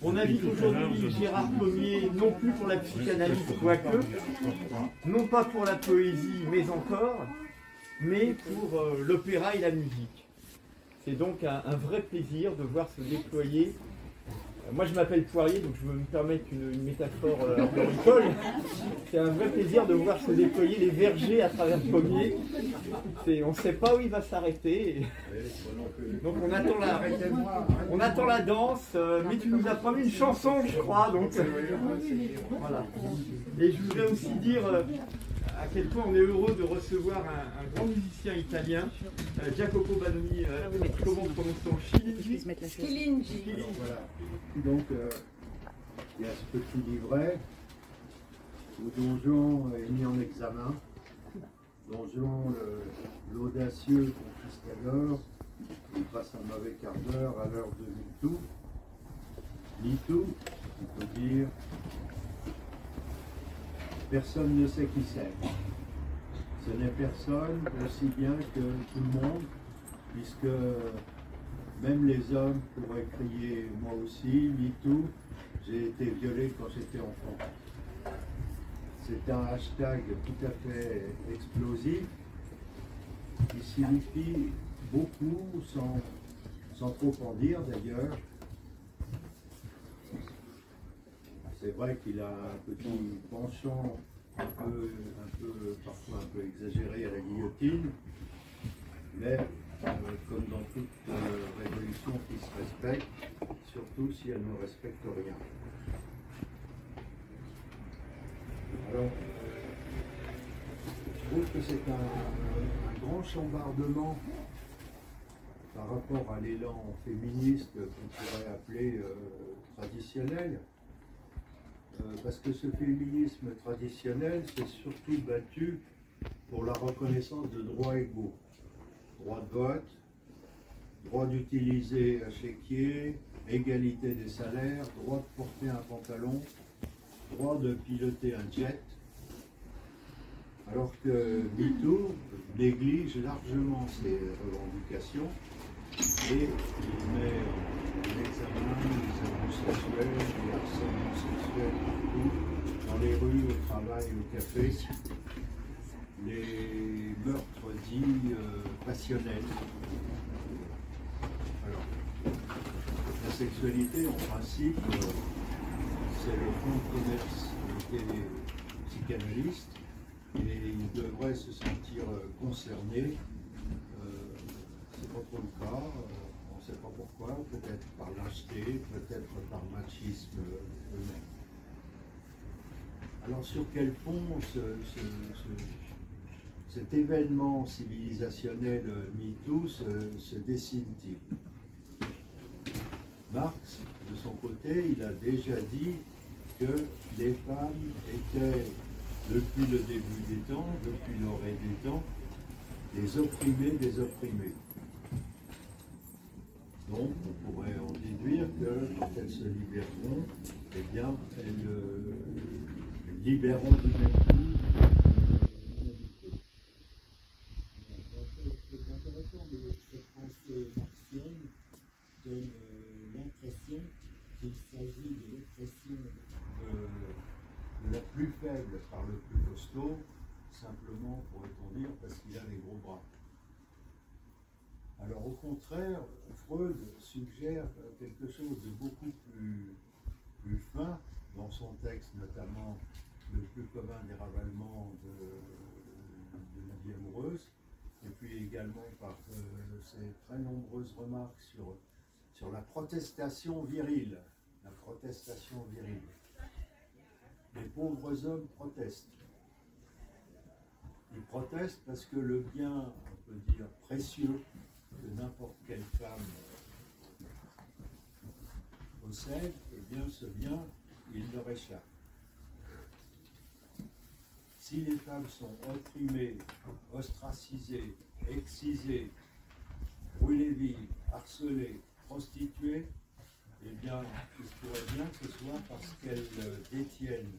On invite aujourd'hui Gérard Pommier, non plus pour la psychanalyse, quoique, non pas pour la poésie, mais encore, mais pour l'opéra et la musique. C'est donc un vrai plaisir de voir se déployer. Moi, je m'appelle Poirier, donc je veux me permettre une métaphore arboricole. C'est un vrai plaisir de voir se déployer les vergers à travers Pommier. On ne sait pas où il va s'arrêter. Donc on attend la danse, mais tu nous as promis une chanson, je crois. Donc, voilà. Et je voudrais aussi dire à quel point on est heureux de recevoir un grand musicien italien, Jacopo Banoni, comment prononce-t-on? Schilingi. Voilà. Donc, il y a ce petit livret où Donjon est mis en examen. Donjon, l'audacieux conquistador, il passe un mauvais quart d'heure à l'heure de MeToo. MeToo, on peut dire, personne ne sait qui c'est. Ce n'est personne aussi bien que tout le monde, puisque même les hommes pourraient crier moi aussi, MeToo, j'ai été violé quand j'étais enfant. C'est un hashtag tout à fait explosif qui signifie beaucoup sans trop en dire d'ailleurs. C'est vrai qu'il a un petit penchant parfois un peu exagéré à la guillotine, mais comme dans toute révolution qui se respecte, surtout si elle ne respecte rien. Alors, je trouve que c'est un grand chambardement par rapport à l'élan féministe qu'on pourrait appeler traditionnel, parce que ce féminisme traditionnel s'est surtout battu pour la reconnaissance de droits égaux. Droit de vote, droit d'utiliser un chéquier, égalité des salaires, droit de porter un pantalon, droit de piloter un jet, alors que MeToo néglige largement ces revendications et il met en examen les abus sexuels, les harcèlements sexuels partout, dans les rues, au travail, au café, les meurtres dits passionnels. Alors, la sexualité, en principe, c'est le fonds de commerce des psychanalystes et ils devraient se sentir concernés. C'est pas trop le cas, on ne sait pas pourquoi, peut-être par lâcheté, peut-être par machisme eux-mêmes. Alors sur quel fond cet événement civilisationnel MeToo se dessine-t-il? Marx, de son côté, il a déjà dit que les femmes étaient, depuis le début des temps, depuis l'orée des temps, les opprimés des opprimés. Donc, on pourrait en déduire que quand elles se libéreront, eh bien, elles libéreront du même coup. C'est intéressant de cette pensée marxienne donne l'impression qu'il s'agit de l'oppression de la plus faible par le plus costaud, simplement, pourrait-on dire, parce qu'il a les gros bras. Alors au contraire, Freud suggère quelque chose de beaucoup plus fin dans son texte, notamment le plus commun des ravalements de la vie amoureuse, et puis également par ses très nombreuses remarques sur la protestation virile. La protestation virile. Les pauvres hommes protestent. Ils protestent parce que le bien, on peut dire, précieux que n'importe quelle femme possède, eh bien ce bien, il leur échappe. Si les femmes sont opprimées, ostracisées, excisées, brûlées vives, harcelées, prostituées, eh bien, il se pourrait bien que ce soit parce qu'elles détiennent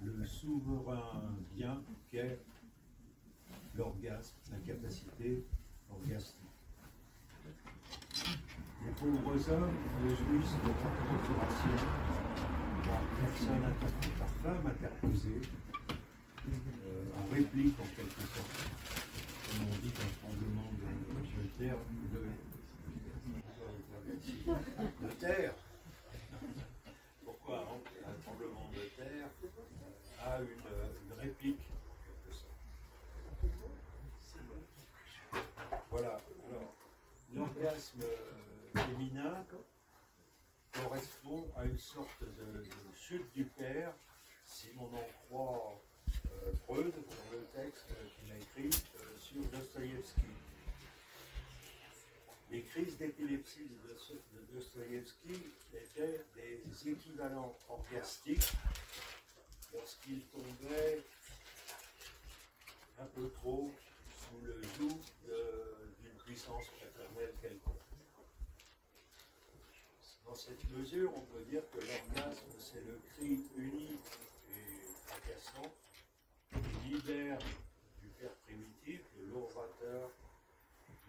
le souverain bien qu'est l'orgasme, la capacité orgasmique. Les pauvres hommes ne jouissent de la procuration, car personne par femme interposée, en réplique en quelque sorte. Comme on dit qu'un tremblement de terre. Pourquoi un tremblement de terre a une réplique en quelque sorte. Voilà. Alors, l'orgasme féminin correspond à une sorte de chute du père, si l'on en croit Freud dans le texte qu'il a écrit sur Dostoïevski. Les crises d'épilepsie de Dostoïevski étaient des équivalents orgastiques lorsqu'il tombait un peu trop sous le joug d'une puissance paternelle quelconque. Dans cette mesure, on peut dire que l'orgasme, c'est le cri unique et fracassant qui libère du père primitif, de l'orateur,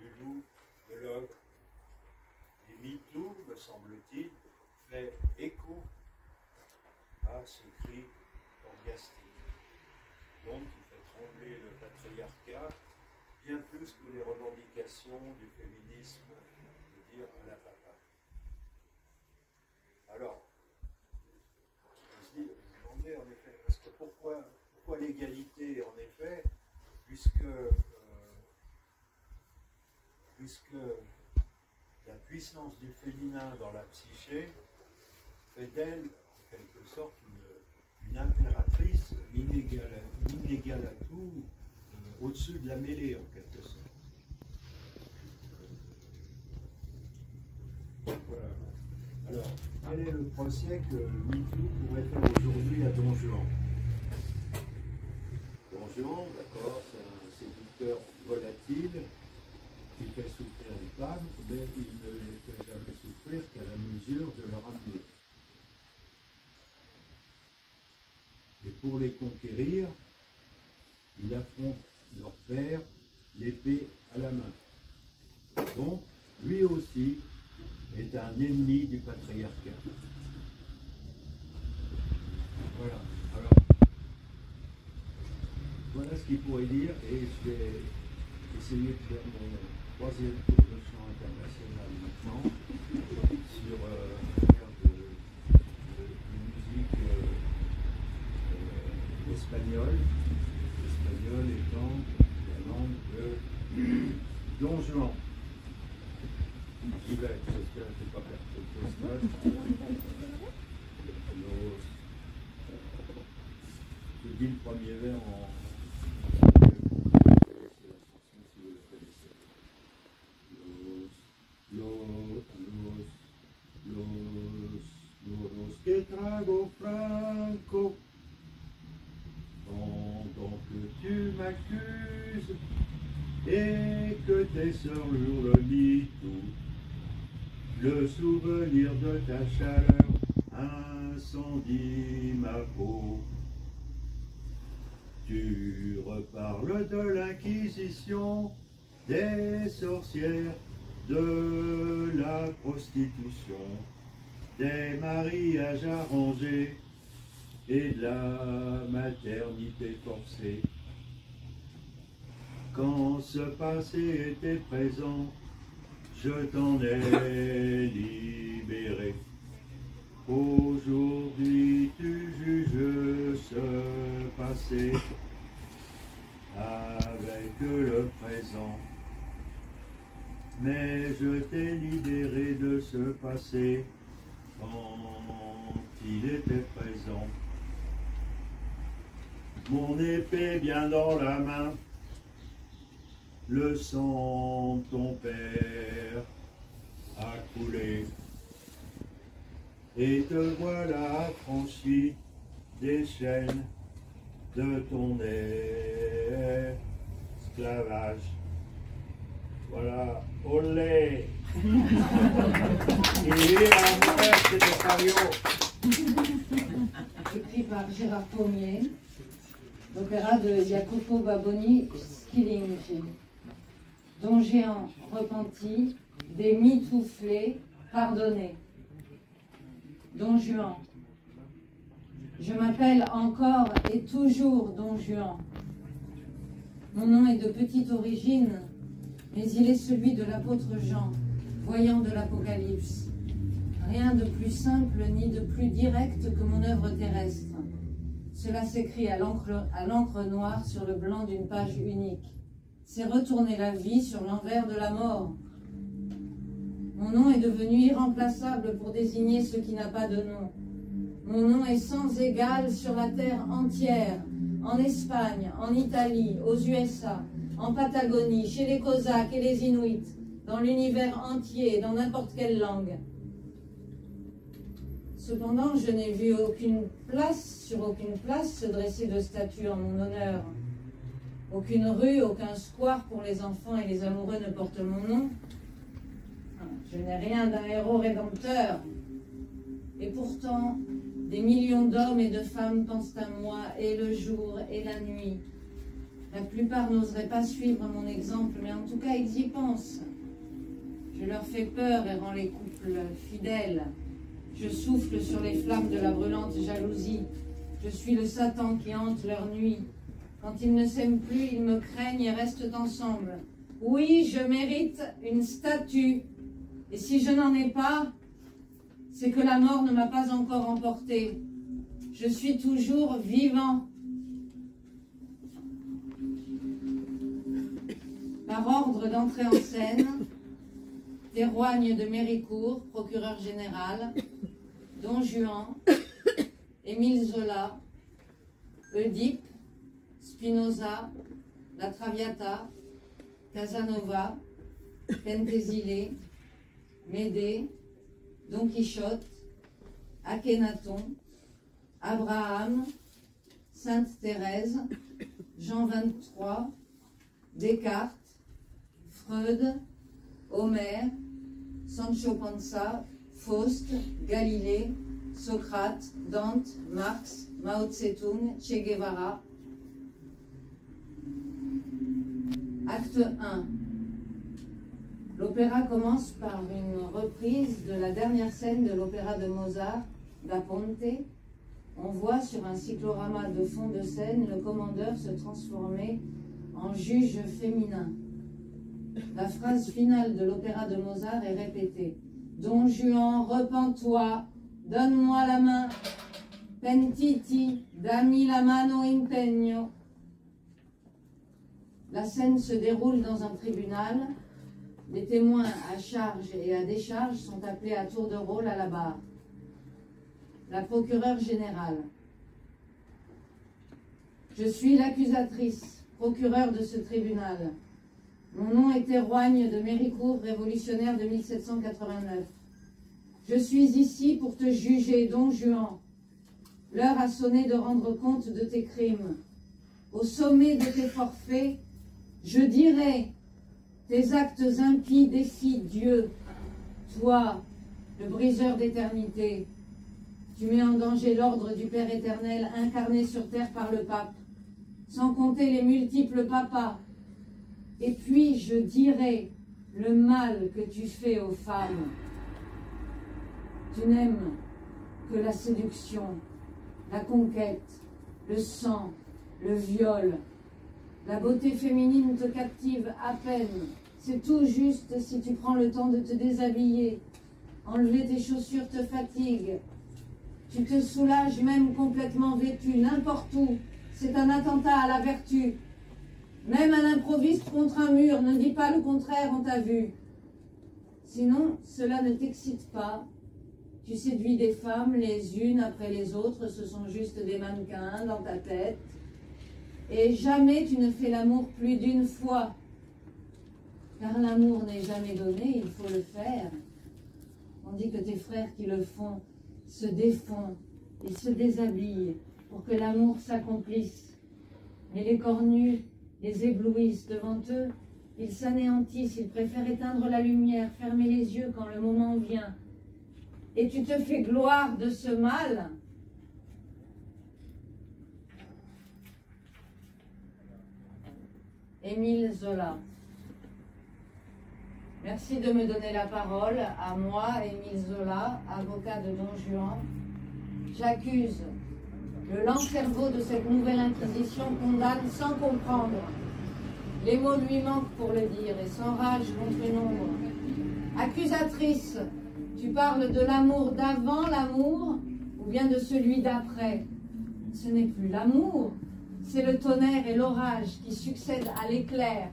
du loup, de l'ogre. Et MeToo, me semble-t-il, fait écho à ce cri orgastique. Donc, il fait trembler le patriarcat bien plus que les revendications du féminisme de dire à la papa. Alors, je me demandais en effet, parce que pourquoi l'égalité, en effet, puisque la puissance du féminin dans la psyché fait d'elle, en quelque sorte, une impératrice inégale à tout, au-dessus de la mêlée, en quelque sorte. Voilà. Alors, quel est le procès que MeToo pourrait faire aujourd'hui à Don Juan? Don Juan, d'accord, c'est un séducteur volatile qui fait souffrir les femmes, mais il ne les fait jamais souffrir qu'à la mesure de leur amour. Et pour les conquérir, il affronte leur père, l'épée à la main. Donc, lui aussi est un ennemi du patriarcat. Voilà. Alors, voilà ce qu'il pourrait dire, et je vais essayer de faire mon troisième tour de chant international maintenant sur de musique espagnole. L'espagnol étant la langue de Don Juan. J'espère que je ne vais pas perdre ce postage. Je dis le premier vers en Los que trago franco, pendant que tu m'accuses et que tes sœurs hurlent MeToo, le souvenir de ta chaleur incendie ma peau. Tu reparles de l'Inquisition, des sorcières, de la prostitution, des mariages arrangés et de la maternité forcée. Quand ce passé était présent, je t'en ai libéré. Aujourd'hui tu juges ce passé avec le présent. Mais je t'ai libéré de ce passé quand il était présent. Mon épée bien dans la main, le sang de ton père a coulé. Et te voilà affranchi des chaînes de ton esclavage. Voilà, olé. Et la mère, c'était Fario. Écrit par Gérard Pommier, l'opéra de Jacopo Baboni, Schilinci. Don Juan repenti, des mitouflés pardonnés. Don Juan. Je m'appelle encore et toujours Don Juan. Mon nom est de petite origine, mais il est celui de l'apôtre Jean, voyant de l'Apocalypse. Rien de plus simple ni de plus direct que mon œuvre terrestre. Cela s'écrit à l'encre noire sur le blanc d'une page unique. C'est retourner la vie sur l'envers de la mort. Mon nom est devenu irremplaçable pour désigner ce qui n'a pas de nom. Mon nom est sans égal sur la terre entière, en Espagne, en Italie, aux USA, en Patagonie, chez les Cosaques et les Inuits, dans l'univers entier, dans n'importe quelle langue. Cependant, je n'ai vu sur aucune place se dresser de statue en mon honneur. Aucune rue, aucun square pour les enfants et les amoureux ne porte mon nom. Je n'ai rien d'un héros rédempteur. Et pourtant, des millions d'hommes et de femmes pensent à moi, et le jour et la nuit. La plupart n'oseraient pas suivre mon exemple, mais en tout cas, ils y pensent. Je leur fais peur et rends les couples fidèles. Je souffle sur les flammes de la brûlante jalousie. Je suis le Satan qui hante leur nuit. Quand ils ne s'aiment plus, ils me craignent et restent ensemble. Oui, je mérite une statue. Et si je n'en ai pas, c'est que la mort ne m'a pas encore emporté. Je suis toujours vivant. Par ordre d'entrée en scène, Théroigne de Méricourt, procureur général, Don Juan, Émile Zola, Oedipe, Spinoza, La Traviata, Casanova, Penthesilée, Médée, Don Quichotte, Akhenaton, Abraham, Sainte Thérèse, Jean 23, Descartes, Freud, Homère, Sancho Panza, Faust, Galilée, Socrate, Dante, Marx, Mao Tse-tung, Che Guevara. Acte 1. L'opéra commence par une reprise de la dernière scène de l'opéra de Mozart, Da Ponte. On voit sur un cyclorama de fond de scène le commandeur se transformer en juge féminin. La phrase finale de l'opéra de Mozart est répétée. Don Juan, repens-toi, donne-moi la main. Pentiti, dammi la mano impegno. La scène se déroule dans un tribunal. Les témoins à charge et à décharge sont appelés à tour de rôle à la barre. La procureure générale. Je suis l'accusatrice, procureure de ce tribunal. Mon nom est Théroigne de Méricourt, révolutionnaire de 1789. Je suis ici pour te juger, Don Juan. L'heure a sonné de rendre compte de tes crimes. Au sommet de tes forfaits, je dirai, tes actes impies défient Dieu. Toi, le briseur d'éternité, tu mets en danger l'ordre du Père éternel incarné sur terre par le pape, sans compter les multiples papas. Et puis je dirai le mal que tu fais aux femmes. Tu n'aimes que la séduction, la conquête, le sang, le viol. La beauté féminine te captive à peine. C'est tout juste si tu prends le temps de te déshabiller. Enlever tes chaussures te fatigue. Tu te soulages même complètement vêtu, n'importe où. C'est un attentat à la vertu. Même à l'improviste contre un mur, ne dis pas le contraire, on t'a vu. Sinon, cela ne t'excite pas. Tu séduis des femmes les unes après les autres, ce sont juste des mannequins dans ta tête. Et jamais tu ne fais l'amour plus d'une fois. Car l'amour n'est jamais donné, il faut le faire. Tandis que tes frères qui le font se défont, ils se déshabillent pour que l'amour s'accomplisse. Mais les cornus les éblouissent devant eux, ils s'anéantissent, ils préfèrent éteindre la lumière, fermer les yeux quand le moment vient. Et tu te fais gloire de ce mal. Émile Zola. Merci de me donner la parole, à moi, Émile Zola, avocat de Don Juan. J'accuse le lent cerveau de cette nouvelle inquisition condamne sans comprendre. Les mots lui manquent pour le dire et s'enrage contre une ombre. Accusatrice, tu parles de l'amour d'avant l'amour ou bien de celui d'après? Ce n'est plus l'amour, c'est le tonnerre et l'orage qui succèdent à l'éclair.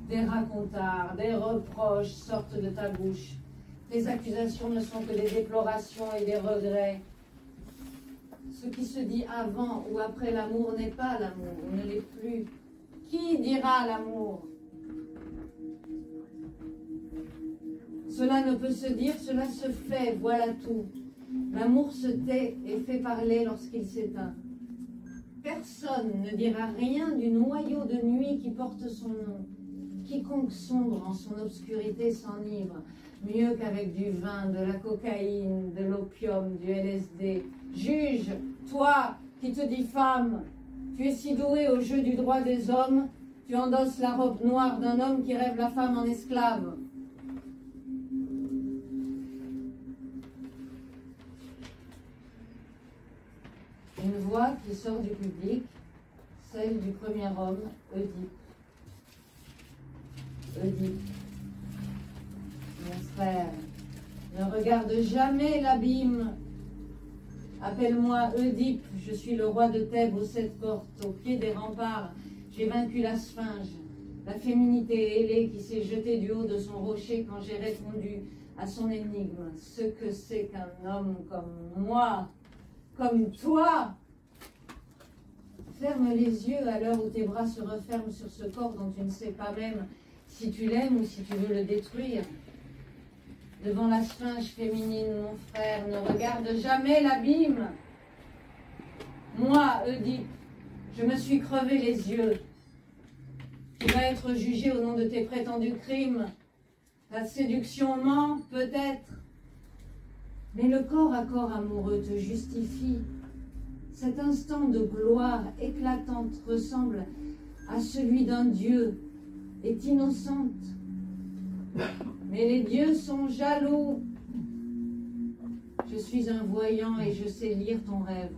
Des racontards, des reproches sortent de ta bouche. Tes accusations ne sont que des déplorations et des regrets. Ce qui se dit avant ou après l'amour n'est pas l'amour, ne l'est plus. Qui dira l'amour? Cela ne peut se dire, cela se fait, voilà tout. L'amour se tait et fait parler lorsqu'il s'éteint. Personne ne dira rien du noyau de nuit qui porte son nom. Quiconque sombre en son obscurité s'enivre, mieux qu'avec du vin, de la cocaïne, de l'opium, du LSD. Juge, toi qui te dis femme, tu es si doué au jeu du droit des hommes, tu endosses la robe noire d'un homme qui rêve la femme en esclave. Une voix qui sort du public, celle du premier homme, Oedipe. Oedipe, mon frère, ne regarde jamais l'abîme. Appelle-moi Oedipe, je suis le roi de Thèbes aux 7 portes, au pied des remparts. J'ai vaincu la sphinge, la féminité ailée qui s'est jetée du haut de son rocher quand j'ai répondu à son énigme. Ce que c'est qu'un homme comme moi, comme toi. Ferme les yeux à l'heure où tes bras se referment sur ce corps dont tu ne sais pas même si tu l'aimes ou si tu veux le détruire. Devant la sphinge féminine, mon frère, ne regarde jamais l'abîme. Moi, Oedipe, je me suis crevé les yeux. Tu vas être jugé au nom de tes prétendus crimes. Ta séduction ment, peut-être. Mais le corps à corps amoureux te justifie. Cet instant de gloire éclatante ressemble à celui d'un dieu, est innocente. Mais les dieux sont jaloux. Je suis un voyant et je sais lire ton rêve,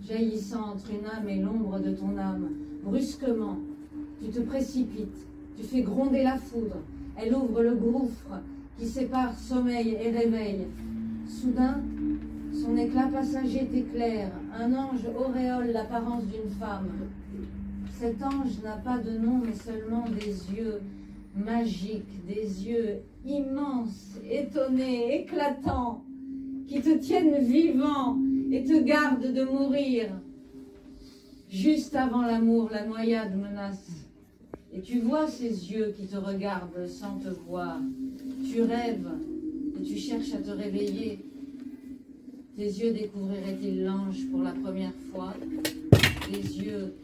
jaillissant entre une âme et l'ombre de ton âme. Brusquement, tu te précipites, tu fais gronder la foudre. Elle ouvre le gouffre qui sépare sommeil et réveil. Soudain, son éclat passager t'éclaire. Un ange auréole l'apparence d'une femme. Cet ange n'a pas de nom, mais seulement des yeux magiques, des yeux immenses, étonnés, éclatants, qui te tiennent vivant et te gardent de mourir. Juste avant l'amour, la noyade menace. Et tu vois ces yeux qui te regardent sans te voir. Tu rêves et tu cherches à te réveiller. Tes yeux découvriraient-ils l'ange pour la première fois? Des yeux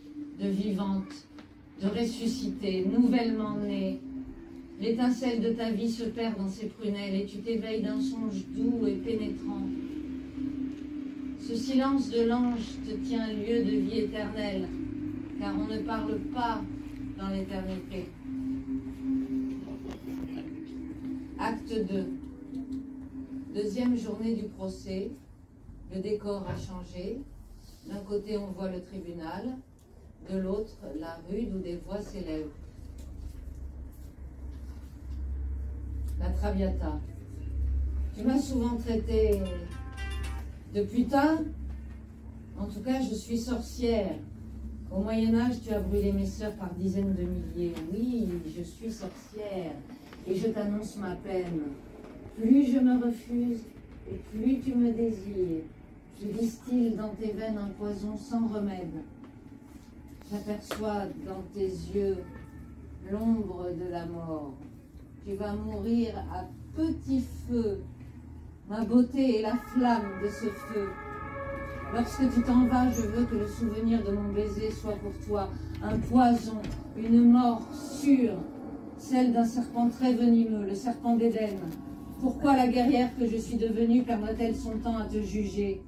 de vivante, de ressuscitée, nouvellement née. L'étincelle de ta vie se perd dans ses prunelles et tu t'éveilles d'un songe doux et pénétrant. Ce silence de l'ange te tient lieu de vie éternelle, car on ne parle pas dans l'éternité. Acte 2. Deuxième journée du procès. Le décor a changé. D'un côté, on voit le tribunal. De l'autre, la rue d'où des voix s'élèvent. La Traviata. Tu m'as souvent traité de putain. En tout cas, je suis sorcière. Au Moyen-Âge, tu as brûlé mes sœurs par dizaines de milliers. Oui, je suis sorcière. Et je t'annonce ma peine. Plus je me refuse, et plus tu me désires. Je distille dans tes veines un poison sans remède. J'aperçois dans tes yeux l'ombre de la mort. Tu vas mourir à petit feu. Ma beauté est la flamme de ce feu. Lorsque tu t'en vas, je veux que le souvenir de mon baiser soit pour toi un poison, une mort sûre, celle d'un serpent très venimeux, le serpent d'Éden. Pourquoi la guerrière que je suis devenue perdra-t-elle son temps à te juger?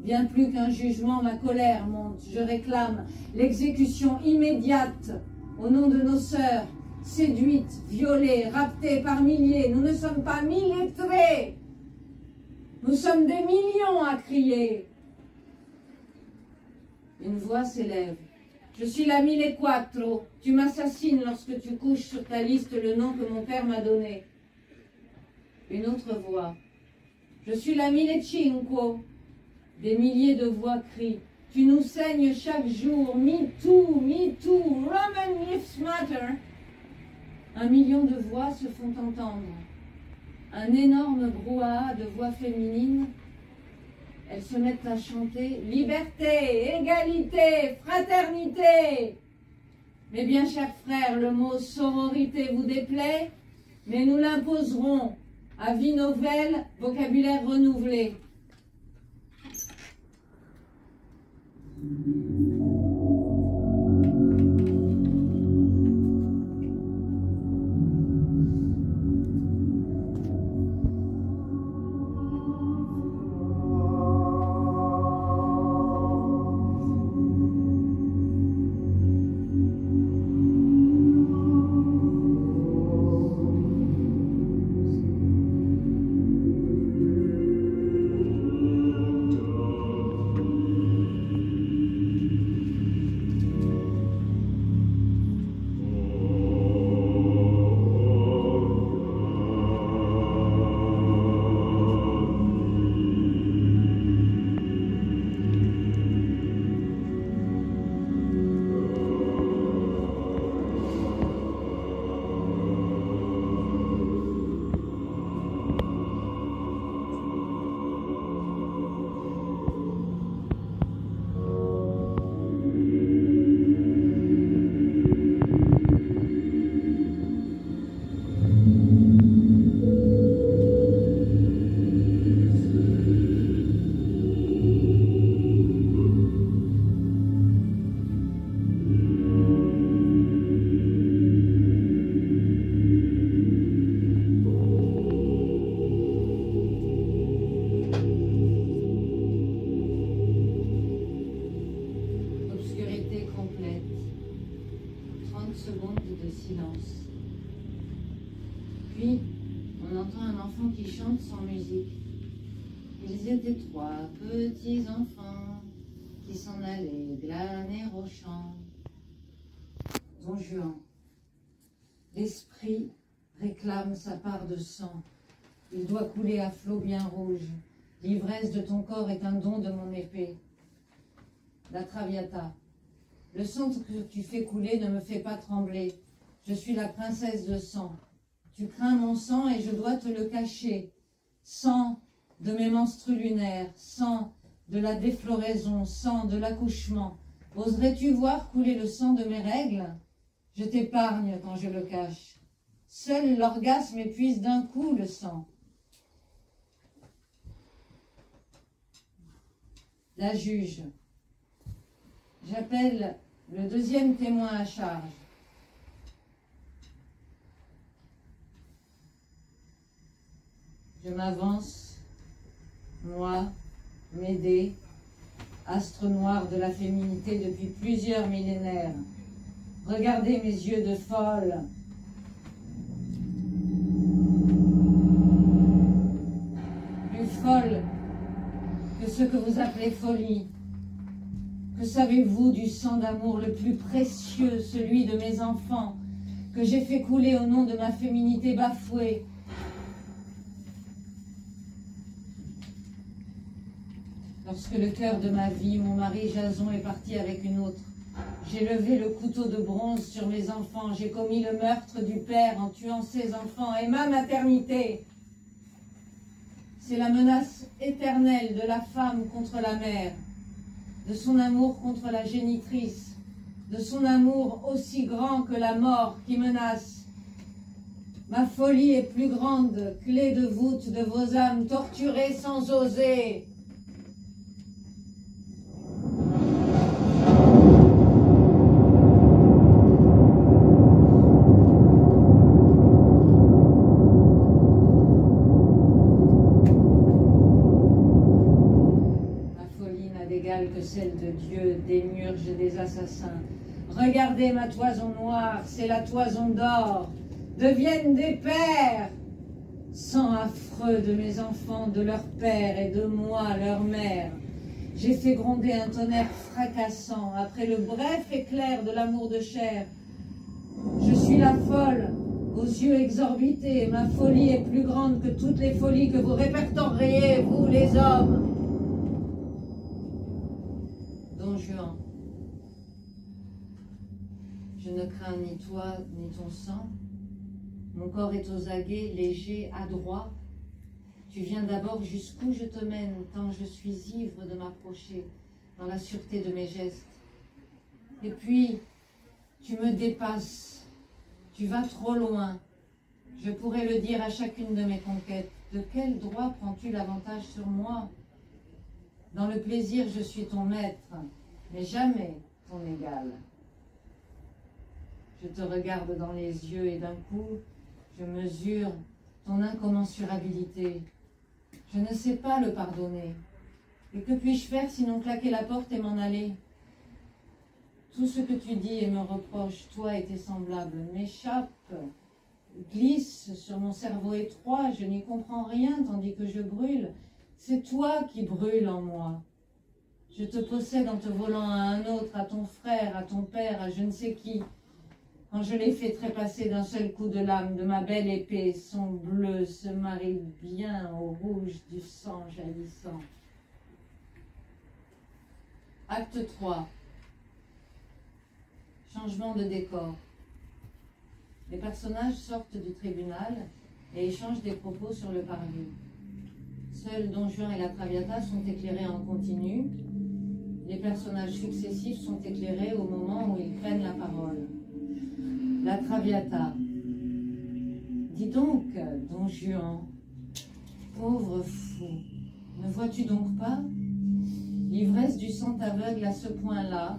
Bien plus qu'un jugement, ma colère monte. Je réclame l'exécution immédiate au nom de nos sœurs, séduites, violées, raptées par milliers. Nous ne sommes pas millétrés. Nous sommes des millions à crier. Une voix s'élève. Je suis la 1004. Tu m'assassines lorsque tu couches sur ta liste le nom que mon père m'a donné. Une autre voix. Je suis la 1005. Des milliers de voix crient. Tu nous saignes chaque jour. Me too, Roman lives matter. 1 million de voix se font entendre. Un énorme brouhaha de voix féminines. Elles se mettent à chanter « Liberté, égalité, fraternité ». Mais bien, chers frères, le mot « sororité » vous déplaît, mais nous l'imposerons à vie nouvelle, vocabulaire renouvelé. Puis, on entend un enfant qui chante sans musique. Ils étaient 3 petits enfants qui s'en allaient glaner au champ. Don Juan, l'esprit réclame sa part de sang. Il doit couler à flots bien rouges. L'ivresse de ton corps est un don de mon épée. La Traviata, le sang que tu fais couler ne me fait pas trembler. Je suis la princesse de sang. Tu crains mon sang et je dois te le cacher. Sang de mes menstrues lunaires, sang de la défloraison, sang de l'accouchement. Oserais-tu voir couler le sang de mes règles? Je t'épargne quand je le cache. Seul l'orgasme épuise d'un coup le sang. La juge. J'appelle le 2e témoin à charge. Je m'avance, moi, Médée, astre noir de la féminité depuis plusieurs millénaires. Regardez mes yeux de folle. Plus folle que ce que vous appelez folie. Que savez-vous du sang d'amour le plus précieux, celui de mes enfants, que j'ai fait couler au nom de ma féminité bafouée? Lorsque le cœur de ma vie, mon mari Jason, est parti avec une autre, j'ai levé le couteau de bronze sur mes enfants, j'ai commis le meurtre du père en tuant ses enfants et ma maternité. C'est la menace éternelle de la femme contre la mère, de son amour contre la génitrice, de son amour aussi grand que la mort qui menace. Ma folie est plus grande, clé de voûte de vos âmes torturées sans oser. Que celle de Dieu, démiurge des assassins, Regardez ma toison noire, c'est la toison d'or. Deviennent des pères. Sang affreux de mes enfants, de leur père et de moi, leur mère. J'ai fait gronder un tonnerre fracassant après le bref éclair de l'amour de chair. Je suis la folle, aux yeux exorbités. Ma folie est plus grande que toutes les folies que vous répertoriez, vous les hommes. Don Juan, je ne crains ni toi ni ton sang. Mon corps est aux aguets, léger, adroit. Tu viens d'abord jusqu'où je te mène, tant je suis ivre de m'approcher, dans la sûreté de mes gestes. Et puis, tu me dépasses, tu vas trop loin. Je pourrais le dire à chacune de mes conquêtes. De quel droit prends-tu l'avantage sur moi? Dans le plaisir, je suis ton maître, mais jamais ton égal. Je te regarde dans les yeux et d'un coup, je mesure ton incommensurabilité. Je ne sais pas le pardonner. Et que puis-je faire sinon claquer la porte et m'en aller? Tout ce que tu dis et me reproches, toi et tes semblables, m'échappe, glisse sur mon cerveau étroit, je n'y comprends rien tandis que je brûle. C'est toi qui brûles en moi. Je te possède en te volant à un autre, à ton frère, à ton père, à je ne sais qui. Quand je l'ai fait trépasser d'un seul coup de lame de ma belle épée, son bleu se marie bien au rouge du sang jaillissant. Acte 3. Changement de décor. Les personnages sortent du tribunal et échangent des propos sur le parvis. Seuls Don Juan et la Traviata sont éclairés en continu. Les personnages successifs sont éclairés au moment où ils prennent la parole. La Traviata. Dis donc, Don Juan, pauvre fou, ne vois-tu donc pas? L'ivresse du sang t'aveugle à ce point-là.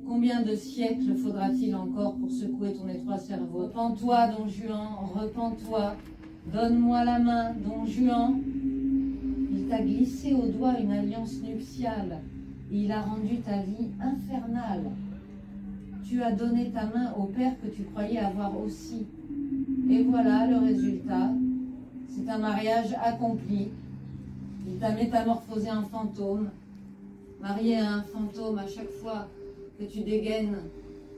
Combien de siècles faudra-t-il encore pour secouer ton étroit cerveau? Repens-toi, Don Juan, repens-toi. Donne-moi la main, Don Juan. Il t'a glissé au doigt une alliance nuptiale et il a rendu ta vie infernale. Tu as donné ta main au père que tu croyais avoir aussi. Et voilà le résultat. C'est un mariage accompli. Il t'a métamorphosé en fantôme. Marié à un fantôme, à chaque fois que tu dégaines,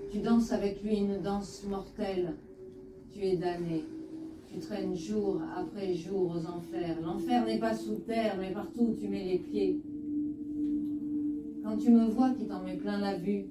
tu danses avec lui une danse mortelle. Tu es damné. Tu traînes jour après jour aux enfers. L'enfer n'est pas sous terre, mais partout où tu mets les pieds. Quand tu me vois qui t'en mets plein la vue,